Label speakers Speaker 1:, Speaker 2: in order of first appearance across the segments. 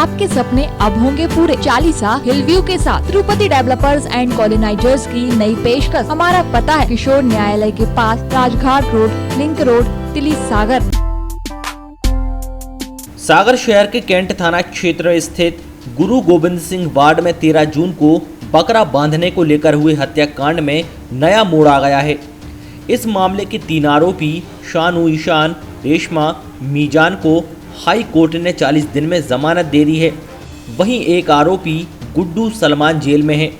Speaker 1: आपके सपने अब होंगे पूरे। चालीसा हिल व्यू के साथ तिरुपति डेवलपर्स एंड कॉलोनाइजर्स की नई पेशकश। हमारा पता है किशोर न्यायालय के पास, राजघाट रोड, लिंक रोड, तिली सागर।
Speaker 2: सागर शहर के कैंट थाना क्षेत्र स्थित गुरु गोविंद सिंह वार्ड में 13 जून को बकरा बांधने को लेकर हुए हत्याकांड में नया मोड़ आ गया है। इस मामले के 3 आरोपी शानू, ईशान, रेशमा, मीजान को हाई कोर्ट ने 40 दिन में जमानत दे दी है। वहीं एक आरोपी गुड्डू सलमान जेल में है।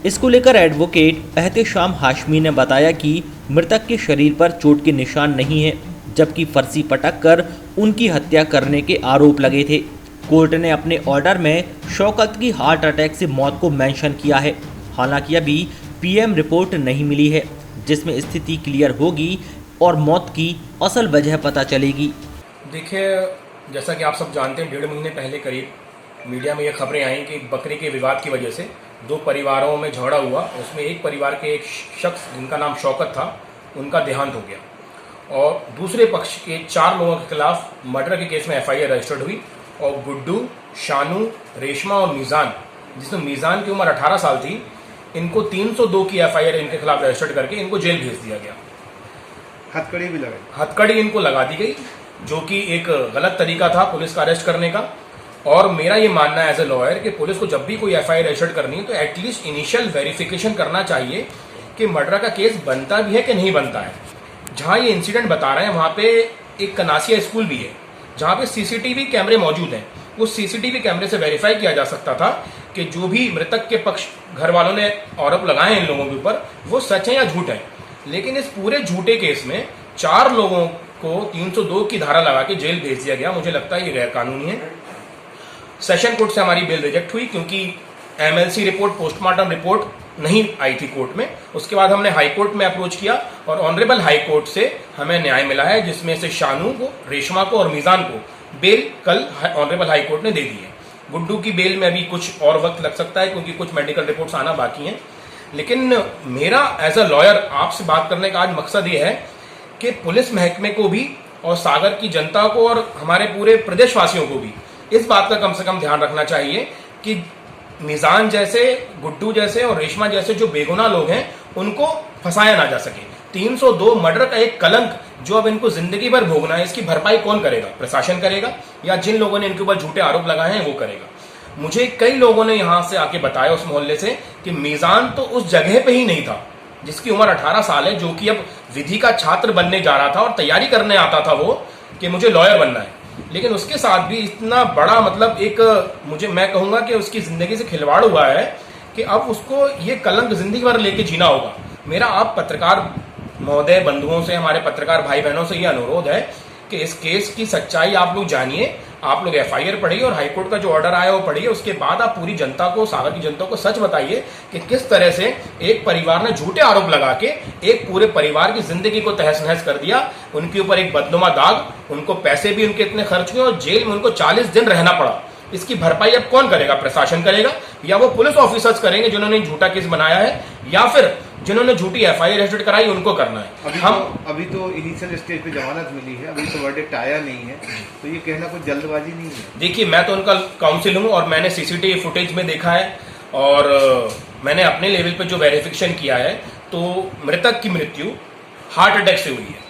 Speaker 2: इसको लेकर एडवोकेट एहतेशाम हाशमी ने बताया कि मृतक के शरीर पर चोट के निशान नहीं है, जबकि फर्जी पटक कर उनकी हत्या करने के आरोप लगे थे। कोर्ट ने अपने ऑर्डर में शौकत की हार्ट अटैक से मौत को मेंशन किया है। हालांकि अभी पीएम रिपोर्ट नहीं मिली है, जिसमें स्थिति क्लियर होगी और मौत की असल वजह पता चलेगी।
Speaker 3: देखिए, जैसा कि आप सब जानते हैं, 1.5 महीने पहले करीब मीडिया में ये खबरें आई कि बकरे के विवाद की वजह से 2 परिवारों में झगड़ा हुआ। उसमें एक परिवार के एक शख्स जिनका नाम शौकत था, उनका देहांत हो गया और दूसरे पक्ष के 4 लोगों के खिलाफ मर्डर के केस में एफआईआर रजिस्टर्ड हुई और गुड्डू, शानू, रेशमा और मीज़ान, जिसमें मीज़ान की उम्र 18 साल थी, इनको 302 की एफआईआर इनके खिलाफ रजिस्टर्ड करके इनको जेल भेज दिया गया।
Speaker 4: हथकड़ी भी लगाई,
Speaker 3: हथकड़ी इनको लगा दी गई, जो कि एक गलत तरीका था पुलिस का अरेस्ट करने का। और मेरा ये मानना है एज ए लॉयर कि पुलिस को जब भी कोई एफआईआर रजिस्टर्ड करनी है तो एटलीस्ट इनिशियल वेरिफिकेशन करना चाहिए कि मर्डर का केस बनता भी है कि नहीं बनता है। जहाँ ये इंसिडेंट बता रहे हैं वहाँ पे एक कनासिया स्कूल भी है, जहाँ पे सीसीटीवी कैमरे मौजूद हैं। उस सीसीटीवी कैमरे से वेरीफाई किया जा सकता था कि जो भी मृतक के पक्ष घर वालों ने आरोप लगाए हैं इन लोगों के ऊपर, वो सच है या झूठ है। लेकिन इस पूरे झूठे केस में 4 लोगों को 302 की धारा लगा के जेल भेज दिया गया। मुझे लगता है ये गैर कानूनी है। सेशन कोर्ट से हमारी बेल रिजेक्ट हुई क्योंकि एमएलसी रिपोर्ट, पोस्टमार्टम रिपोर्ट नहीं आई थी कोर्ट में। उसके बाद हमने हाई कोर्ट में अप्रोच किया और ऑनरेबल हाई कोर्ट से हमें न्याय मिला है, जिसमें से शानू को, रेशमा को और मीज़ान को बेल कल ऑनरेबल हाई कोर्ट ने दे दी है। गुड्डू की बेल में अभी कुछ और वक्त लग सकता है क्योंकि कुछ मेडिकल रिपोर्ट्स आना बाकी हैं। लेकिन मेरा एज अ लॉयर आपसे बात करने का आज मकसद ये है कि पुलिस महकमे को भी और सागर की जनता को और हमारे पूरे प्रदेशवासियों को भी इस बात का कम से कम ध्यान रखना चाहिए कि मीज़ान जैसे, गुड्डू जैसे और रेशमा जैसे जो बेगुनाह लोग हैं उनको फंसाया ना जा सके। 302 मर्डर का एक कलंक जो अब इनको जिंदगी भर भोगना है, इसकी भरपाई कौन करेगा? प्रशासन करेगा या जिन लोगों ने इनके ऊपर झूठे आरोप लगाए हैं वो करेगा? मुझे कई लोगों ने यहां से आके बताया उस मोहल्ले से कि मीज़ान तो उस जगह पे ही नहीं था जिसकी उम्र 18 साल है, जो कि अब विधि का छात्र बनने जा रहा था और तैयारी करने आता था वो कि मुझे लॉयर बनना है। लेकिन उसके साथ भी इतना बड़ा मतलब एक मैं कहूंगा कि उसकी जिंदगी से खिलवाड़ हुआ है कि अब उसको ये कलंक जिंदगी भर लेके जीना होगा। मेरा आप पत्रकार महोदय बंधुओं से, हमारे पत्रकार भाई बहनों से ये अनुरोध है कि इस केस की सच्चाई आप लोग जानिए, आप लोग एफआईआर पढ़िए और हाईकोर्ट का जो ऑर्डर आया वो पढ़िए। उसके बाद आप पूरी जनता को, सागर की जनता को सच बताइए कि किस तरह से एक परिवार ने झूठे आरोप लगा के एक पूरे परिवार की जिंदगी को तहस नहस कर दिया। उनके ऊपर एक बदनुमा दाग, उनको पैसे भी उनके इतने खर्च हुए और जेल में उनको 40 दिन रहना पड़ा। इसकी भरपाई अब कौन करेगा? प्रशासन करेगा या वो पुलिस ऑफिसर्स करेंगे जिन्होंने झूठा केस बनाया है, या फिर जिन्होंने झूठी एफआईआर रजिस्टर कराई उनको करना है?
Speaker 4: अभी तो इनिशियल स्टेज पे जमानत मिली है, अभी तो वर्डिक्ट आया नहीं है, तो ये कहना कुछ जल्दबाजी नहीं है।
Speaker 3: देखिए, मैं तो उनका काउंसिल हूं और मैंने सीसीटीवी फुटेज में देखा है और मैंने अपने लेवल पे जो वेरिफिकेशन किया है तो मृतक की मृत्यु हार्ट अटैक से हुई है।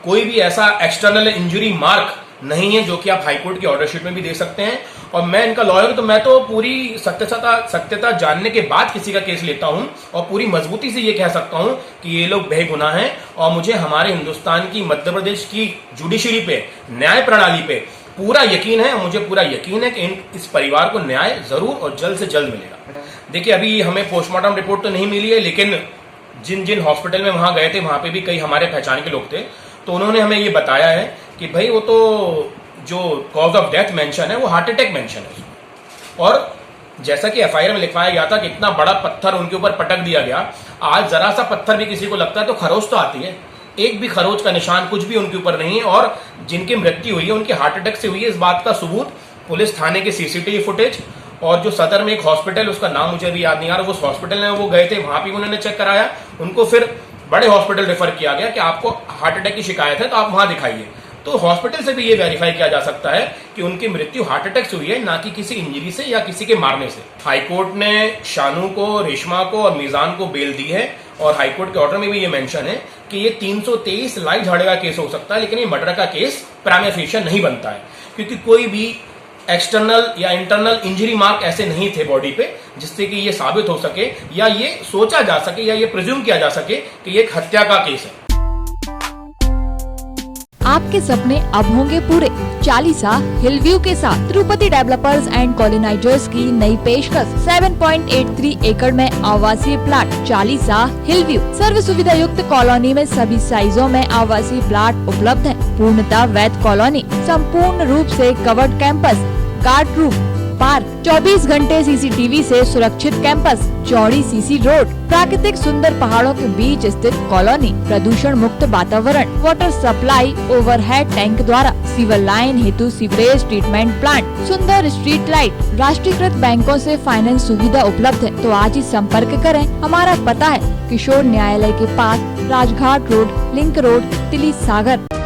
Speaker 3: कोई भी ऐसा एक्सटर्नल इंजरी मार्क नहीं है, जो कि आप हाईकोर्ट की ऑर्डर शीट में भी देख सकते हैं। और मैं इनका लॉयर, तो मैं तो पूरी सत्यता जानने के बाद किसी का केस लेता हूं और पूरी मजबूती से ये कह सकता हूं कि ये लोग बेगुनाह हैं। और मुझे हमारे हिंदुस्तान की, मध्य प्रदेश की जुडिशरी पे, न्याय प्रणाली पे पूरा यकीन है। मुझे पूरा यकीन है कि इस परिवार को न्याय जरूर और जल्द से जल्द मिलेगा। देखिए, अभी हमें पोस्टमार्टम रिपोर्ट तो नहीं मिली है, लेकिन जिन जिन हॉस्पिटल में वहां गए थे वहां पे भी कई हमारे पहचान के लोग थे, तो उन्होंने हमें ये बताया है कि भाई वो तो जो कॉज ऑफ डेथ मेंशन है वो हार्ट अटैक मेंशन है उसमें। और जैसा कि एफआईआर में लिखवाया गया था कि इतना बड़ा पत्थर उनके ऊपर पटक दिया गया। आज जरा सा पत्थर भी किसी को लगता है तो खरोच तो आती है, एक भी खरोच का निशान कुछ भी उनके ऊपर नहीं है। और जिनकी मृत्यु हुई है उनके हार्ट अटैक से हुई है, इस बात का सबूत पुलिस थाने के सीसीटीवी फुटेज और जो सदर में एक हॉस्पिटल, उसका नाम मुझे अभी याद नहीं आ रहा, उस हॉस्पिटल में वो गए थे, वहां भी उन्होंने चेक कराया। उनको फिर बड़े हॉस्पिटल रेफर किया गया कि आपको हार्ट अटैक की शिकायत है तो आप वहां दिखाइए। तो हॉस्पिटल से भी ये वेरीफाई किया जा सकता है कि उनकी मृत्यु हार्ट अटैक से हुई है, ना कि किसी इंजरी से या किसी के मारने से। हाईकोर्ट ने शानू को, रेशमा को और मीजान को बेल दी है और हाईकोर्ट के ऑर्डर में भी ये मेंशन है कि ये 323 लाइट झगड़े का केस हो सकता है, लेकिन ये मर्डर का केस प्राइमा फेशियल नहीं बनता है, क्योंकि कोई भी एक्सटर्नल या इंटरनल इंजरी मार्क ऐसे नहीं थे बॉडी पे जिससे कि ये साबित हो सके या ये सोचा जा सके या ये प्रिज्यूम किया जा सके कि ये एक हत्या का केस है।
Speaker 1: आपके सपने अब होंगे पूरे। चालीसा हिलव्यू के साथ तिरुपति डेवलपर्स एंड कॉलोनाइजर्स की नई पेशकश 7.83 एकड़ में आवासीय प्लाट चालीसा हिलव्यू। सर्व सुविधा युक्त कॉलोनी में सभी साइजों में आवासीय प्लाट उपलब्ध है। पूर्णतः वैध कॉलोनी, संपूर्ण रूप से covered campus, guard room, park, 24 घंटे सीसीटीवी से सुरक्षित कैंपस, चौड़ी सीसी रोड, प्राकृतिक सुंदर पहाड़ों के बीच स्थित कॉलोनी, प्रदूषण मुक्त वातावरण, वाटर सप्लाई ओवरहेड टैंक द्वारा, सीवर लाइन हेतु सीवरेज ट्रीटमेंट प्लांट, सुंदर स्ट्रीट लाइट, राष्ट्रीयकृत बैंकों से फाइनेंस सुविधा उपलब्ध है। तो आज ही संपर्क करें। हमारा पता है किशोर न्यायालय के पास, राजघाट रोड, लिंक रोड, तिली सागर।